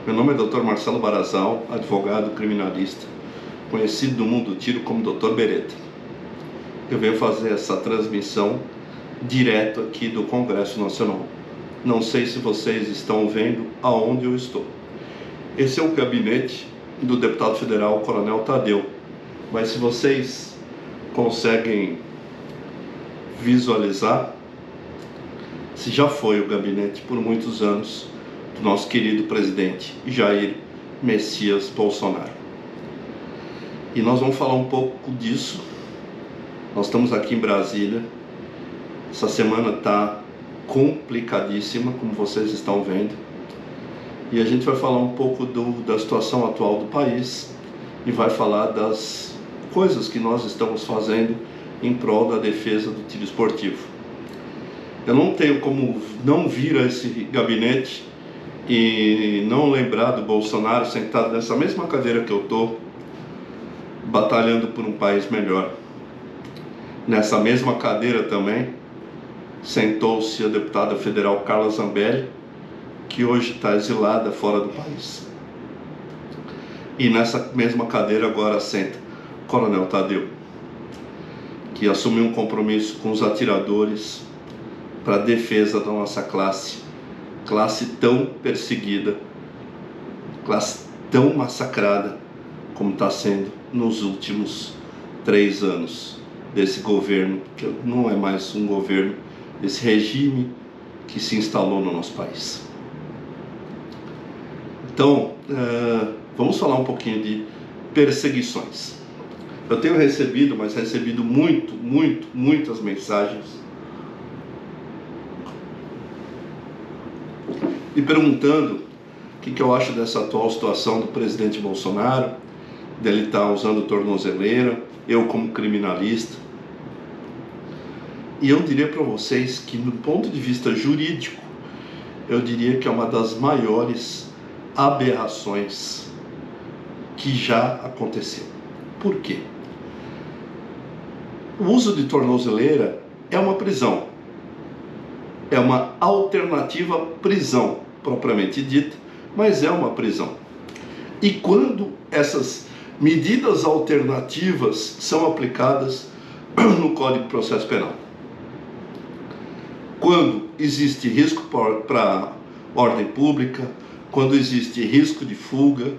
Meu nome é Dr. Marcelo Barazal, advogado criminalista, conhecido no mundo do tiro como Dr. Beretta. Eu venho fazer essa transmissão direto aqui do Congresso Nacional. Não sei se vocês estão vendo aonde eu estou. Esse é o gabinete do deputado federal Coronel Tadeu, mas se vocês conseguem visualizar, se já foi o gabinete por muitos anos do nosso querido presidente Jair Messias Bolsonaro. E nós vamos falar um pouco disso. Nós estamos aqui em Brasília. Essa semana está complicadíssima, como vocês estão vendo. E a gente vai falar um pouco da situação atual do país e vai falar das coisas que nós estamos fazendo em prol da defesa do tiro esportivo. Eu não tenho como não vir a esse gabinete e não lembrar do Bolsonaro sentado nessa mesma cadeira que eu estou, batalhando por um país melhor. Nessa mesma cadeira também sentou-se a deputada federal Carla Zambelli, que hoje está exilada fora do país. E nessa mesma cadeira agora senta o Coronel Tadeu, que assumiu um compromisso com os atiradores para a defesa da nossa classe tão perseguida, classe tão massacrada como está sendo nos últimos 3 anos desse governo, que não é mais um governo, desse regime que se instalou no nosso país. Então, vamos falar um pouquinho de perseguições. Eu tenho recebido, muitas mensagens me perguntando o que eu acho dessa atual situação do presidente Bolsonaro, dele estar usando tornozeleira, eu como criminalista. E eu diria para vocês que, do ponto de vista jurídico, eu diria que é uma das maiores aberrações que já aconteceu. Por quê? O uso de tornozeleira é uma prisão, é uma alternativa à prisão propriamente dita, mas é uma prisão. E quando essas medidas alternativas são aplicadas no Código de Processo Penal? Quando existe risco para a ordem pública, quando existe risco de fuga,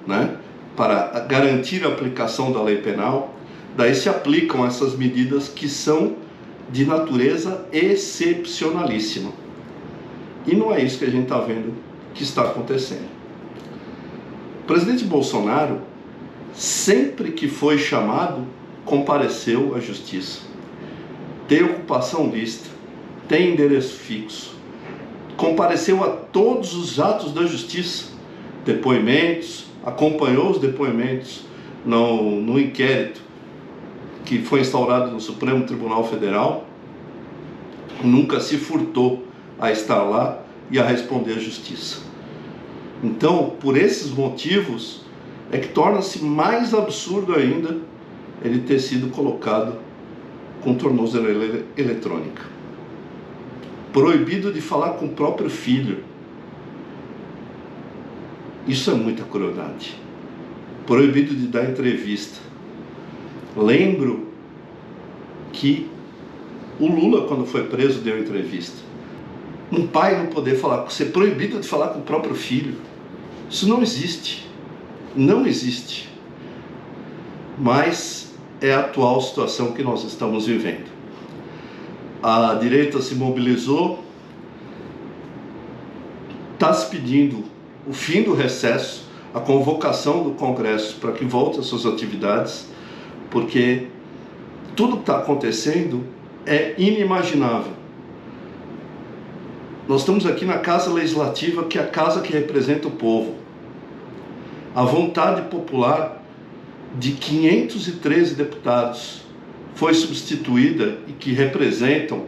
né, para garantir a aplicação da lei penal, daí se aplicam essas medidas que são de natureza excepcionalíssima. E não é isso que a gente está vendo que está acontecendo. O presidente Bolsonaro, sempre que foi chamado, compareceu à justiça. Tem ocupação lista, tem endereço fixo, compareceu a todos os atos da justiça, depoimentos, acompanhou os depoimentos no inquérito que foi instaurado no Supremo Tribunal Federal, nunca se furtou a estar lá e a responder à justiça. Então, por esses motivos, é que torna-se mais absurdo ainda ele ter sido colocado com tornozeleira eletrônica. Proibido de falar com o próprio filho. Isso é muita crueldade. Proibido de dar entrevista. Lembro que o Lula, quando foi preso, deu entrevista. Um pai não poder falar, ser proibido de falar com o próprio filho. Isso não existe. Não existe. Mas é a atual situação que nós estamos vivendo. A direita se mobilizou, está se pedindo o fim do recesso, a convocação do Congresso para que volte às suas atividades, porque tudo que está acontecendo é inimaginável. Nós estamos aqui na Casa Legislativa, que é a casa que representa o povo. A vontade popular de 513 deputados foi substituída, e que representam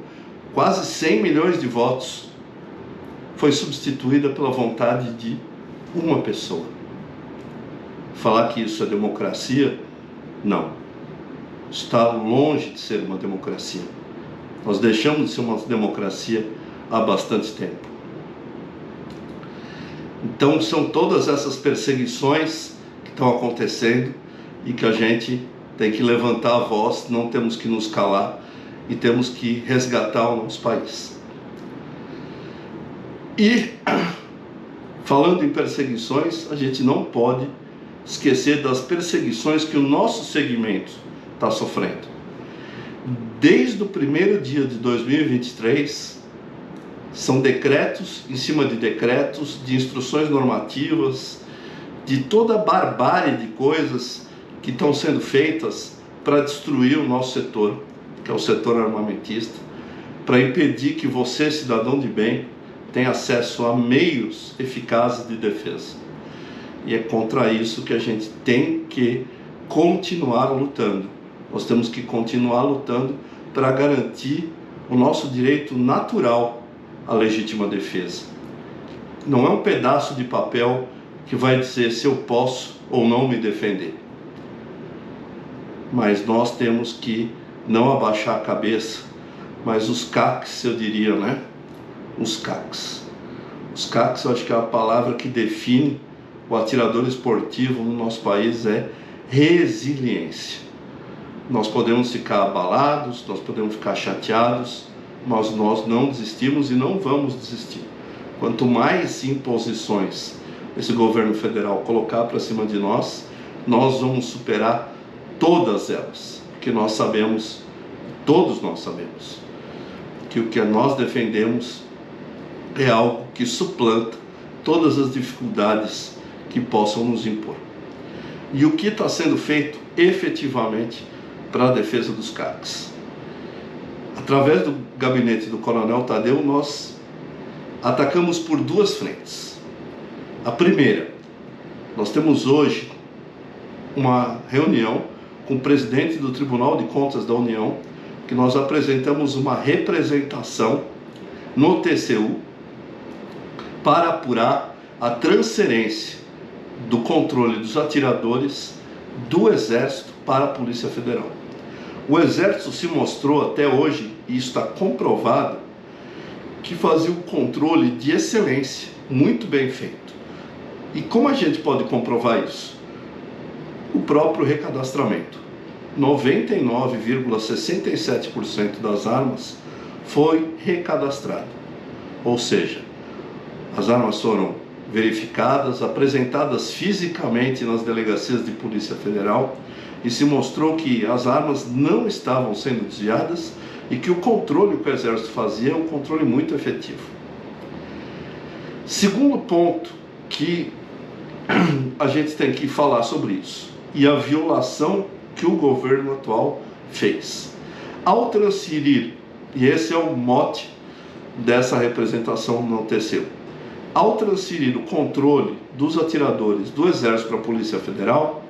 quase 100 milhões de votos, foi substituída pela vontade de uma pessoa. Falar que isso é democracia? Não. Está longe de ser uma democracia. Nós deixamos de ser uma democracia há bastante tempo. Então são todas essas perseguições que estão acontecendo e que a gente tem que levantar a voz, não temos que nos calar e temos que resgatar o nosso país. E falando em perseguições, a gente não pode esquecer das perseguições que o nosso segmento está sofrendo. Desde o primeiro dia de 2023, são decretos em cima de decretos, de instruções normativas, de toda a barbárie de coisas que estão sendo feitas para destruir o nosso setor, que é o setor armamentista, para impedir que você, cidadão de bem, tenha acesso a meios eficazes de defesa. E é contra isso que a gente tem que continuar lutando. Nós temos que continuar lutando para garantir o nosso direito natural à legítima defesa. Não é um pedaço de papel que vai dizer se eu posso ou não me defender. Mas nós temos que não abaixar a cabeça, mas os CACs, eu diria, né? Os CACs. Os CACs, eu acho que é a palavra que define o atirador esportivo no nosso país, é resiliência. Nós podemos ficar abalados, nós podemos ficar chateados, mas nós não desistimos e não vamos desistir. Quanto mais imposições esse governo federal colocar para cima de nós, nós vamos superar todas elas, porque nós sabemos, todos nós sabemos, que o que nós defendemos é algo que suplanta todas as dificuldades que possam nos impor. E o que está sendo feito efetivamente para a defesa dos CACs? Através do gabinete do Coronel Tadeu, nós atacamos por duas frentes. A primeira, nós temos hoje uma reunião com o presidente do Tribunal de Contas da União, que nós apresentamos uma representação no TCU para apurar a transferência do controle dos atiradores do Exército para a Polícia Federal. O Exército se mostrou até hoje, e isso está comprovado, que fazia um controle de excelência, muito bem feito. E como a gente pode comprovar isso? O próprio recadastramento. 99,67% das armas foi recadastrado. Ou seja, as armas foram verificadas, apresentadas fisicamente nas delegacias de Polícia Federal e se mostrou que as armas não estavam sendo desviadas e que o controle que o Exército fazia é um controle muito efetivo. Segundo ponto que a gente tem que falar sobre isso, e a violação que o governo atual fez. Ao transferir, e esse é o mote dessa representação no TCU, ao transferir o controle dos atiradores do Exército para a Polícia Federal,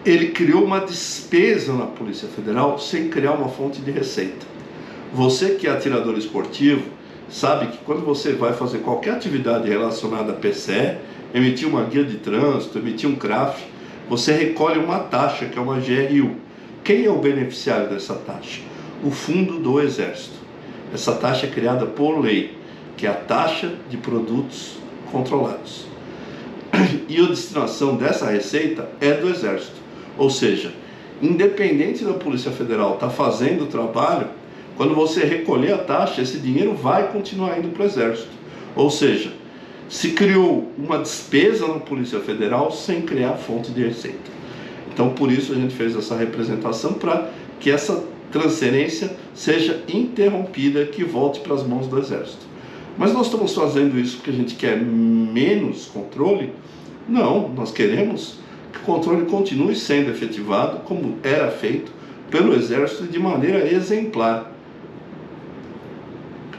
ele criou uma despesa na Polícia Federal sem criar uma fonte de receita. Você que é atirador esportivo, sabe que quando você vai fazer qualquer atividade relacionada a PCE, emitir uma guia de trânsito, emitir um CRAF, você recolhe uma taxa, que é uma GRU. Quem é o beneficiário dessa taxa? O Fundo do Exército. Essa taxa é criada por lei, que é a taxa de produtos controlados. E a destinação dessa receita é do Exército. Ou seja, independente da Polícia Federal estar fazendo o trabalho, quando você recolher a taxa, esse dinheiro vai continuar indo para o Exército. Ou seja, se criou uma despesa na Polícia Federal sem criar fonte de receita. Então, por isso a gente fez essa representação para que essa transferência seja interrompida, que volte para as mãos do Exército. Mas nós estamos fazendo isso porque a gente quer menos controle? Não, nós queremos que o controle continue sendo efetivado como era feito pelo Exército de maneira exemplar.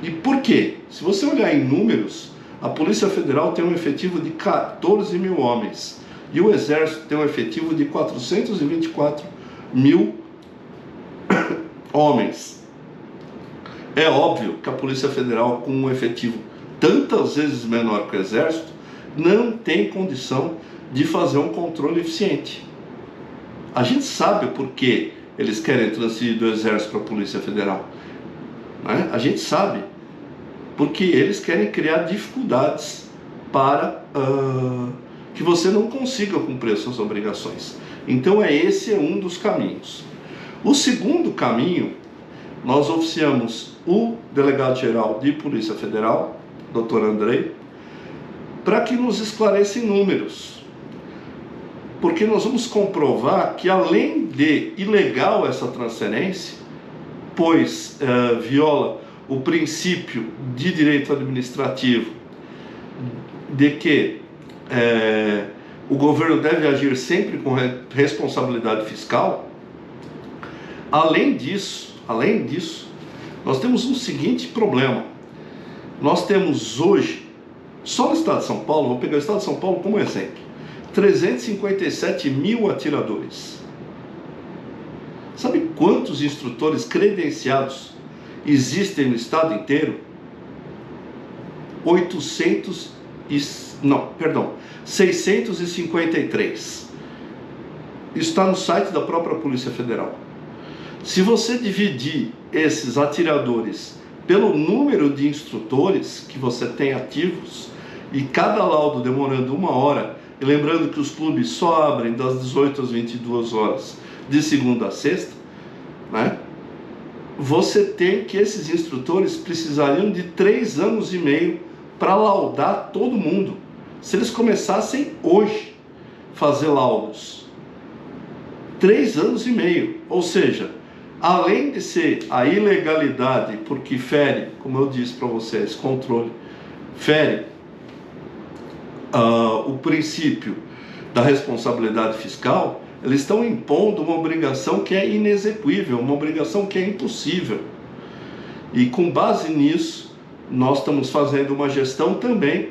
E por quê? Se você olhar em números, a Polícia Federal tem um efetivo de 14 mil homens e o Exército tem um efetivo de 424 mil homens. É óbvio que a Polícia Federal, com um efetivo tantas vezes menor que o Exército, não tem condição de fazer um controle eficiente. A gente sabe por que eles querem transferir do Exército para a Polícia Federal, né? A gente sabe porque eles querem criar dificuldades para que você não consiga cumprir as suas obrigações. Então esse é um dos caminhos. O segundo caminho, nós oficiamos o delegado-geral de Polícia Federal, Dr. Andrei, para que nos esclareça em números. Porque nós vamos comprovar que, além de ilegal essa transferência, pois viola o princípio de direito administrativo de que o governo deve agir sempre com responsabilidade fiscal, além disso, nós temos um seguinte problema. Nós temos hoje, só no estado de São Paulo, vou pegar o estado de São Paulo como exemplo, 357 mil atiradores. Sabe quantos instrutores credenciados existem no estado inteiro? 653. Está no site da própria Polícia Federal. Se você dividir esses atiradores pelo número de instrutores que você tem ativos, e cada laudo demorando 1 hora, e lembrando que os clubes só abrem das 18 às 22 horas, de segunda a sexta, né? Você tem que esses instrutores precisariam de 3 anos e meio para laudar todo mundo. Se eles começassem hoje a fazer laudos, 3 anos e meio, ou seja, além de ser a ilegalidade, porque fere, como eu disse para vocês, controle, fere o princípio da responsabilidade fiscal, eles estão impondo uma obrigação que é inexequível, uma obrigação que é impossível. E com base nisso, nós estamos fazendo uma gestão também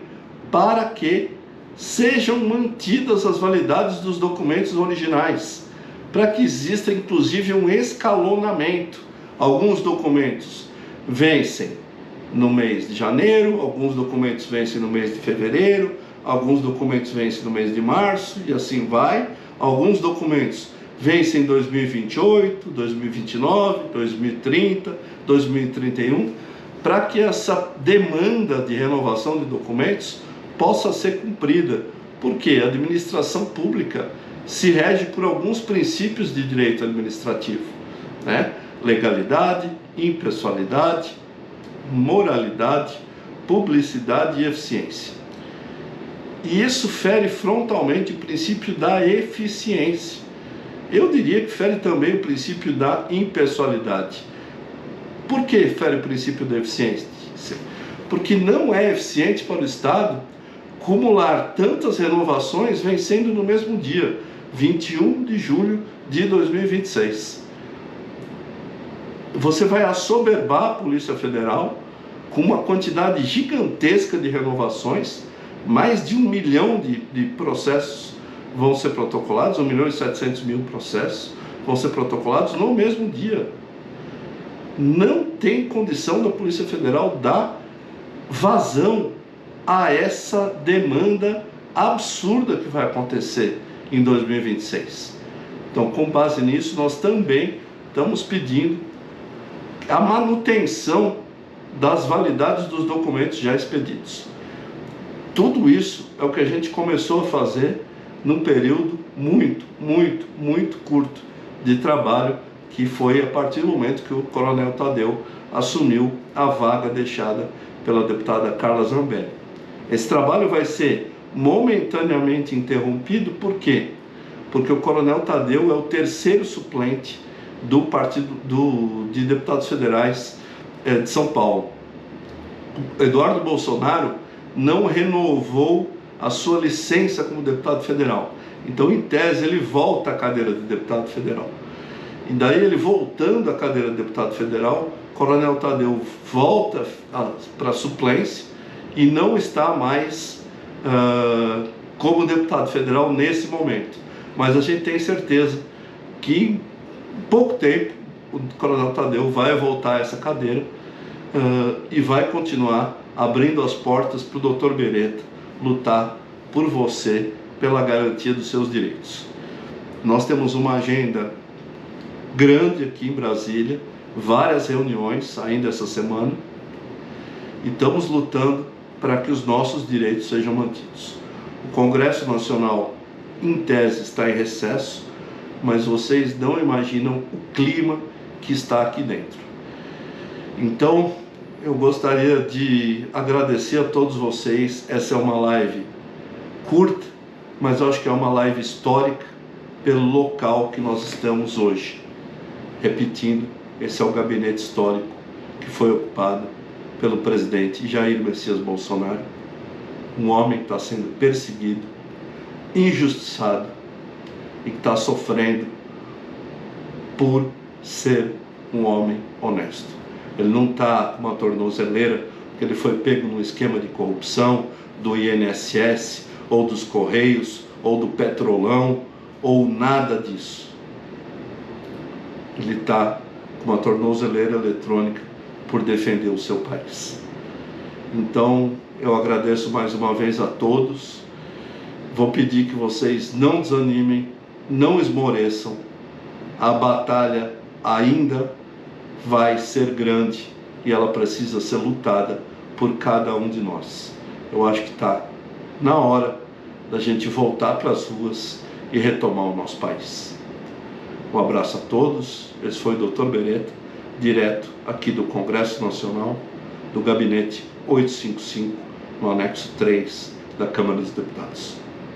para que sejam mantidas as validades dos documentos originais, para que exista inclusive um escalonamento. Alguns documentos vencem no mês de janeiro, alguns documentos vencem no mês de fevereiro, alguns documentos vencem no mês de março e assim vai. Alguns documentos vencem em 2028, 2029, 2030, 2031, para que essa demanda de renovação de documentos possa ser cumprida. Porque a administração pública se rege por alguns princípios de direito administrativo, né? Legalidade, impessoalidade, moralidade, publicidade e eficiência. E isso fere frontalmente o princípio da eficiência. Eu diria que fere também o princípio da impessoalidade. Por que fere o princípio da eficiência? Porque não é eficiente para o Estado acumular tantas renovações vencendo no mesmo dia, 21 de julho de 2026. Você vai assoberbar a Polícia Federal com uma quantidade gigantesca de renovações. Mais de 1 milhão de processos vão ser protocolados, 1.700.000 processos vão ser protocolados no mesmo dia. Não tem condição da Polícia Federal dar vazão a essa demanda absurda que vai acontecer em 2026. Então, com base nisso, nós também estamos pedindo a manutenção das validades dos documentos já expedidos. Tudo isso é o que a gente começou a fazer num período muito curto de trabalho, que foi a partir do momento que o Coronel Tadeu assumiu a vaga deixada pela deputada Carla Zambelli. Esse trabalho vai ser momentaneamente interrompido, por quê? Porque o Coronel Tadeu é o 3º suplente do partido de deputados federais de São Paulo. Eduardo Bolsonaro não renovou a sua licença como deputado federal. Então, em tese, ele volta à cadeira de deputado federal. E daí, ele voltando à cadeira de deputado federal, Coronel Tadeu volta para a suplência e não está mais como deputado federal nesse momento. Mas a gente tem certeza que em pouco tempo o Coronel Tadeu vai voltar a essa cadeira e vai continuar abrindo as portas para o Dr. Beretta lutar por você, pela garantia dos seus direitos. Nós temos uma agenda grande aqui em Brasília, várias reuniões ainda essa semana, e estamos lutando para que os nossos direitos sejam mantidos. O Congresso Nacional, em tese, está em recesso, mas vocês não imaginam o clima que está aqui dentro. Então, eu gostaria de agradecer a todos vocês. Essa é uma live curta, mas eu acho que é uma live histórica pelo local que nós estamos hoje. Repetindo, esse é o gabinete histórico que foi ocupado pelo presidente Jair Messias Bolsonaro, um homem que está sendo perseguido, injustiçado e que está sofrendo por ser um homem honesto. Ele não está com uma tornozeleira porque ele foi pego num esquema de corrupção do INSS, ou dos Correios, ou do Petrolão, ou nada disso. Ele está com uma tornozeleira eletrônica por defender o seu país. Então, eu agradeço mais uma vez a todos. Vou pedir que vocês não desanimem, não esmoreçam. A batalha ainda vai ser grande e ela precisa ser lutada por cada um de nós. Eu acho que está na hora da gente voltar para as ruas e retomar o nosso país. Um abraço a todos. Esse foi o Dr. Beretta, direto aqui do Congresso Nacional, do Gabinete 855, no anexo 3 da Câmara dos Deputados.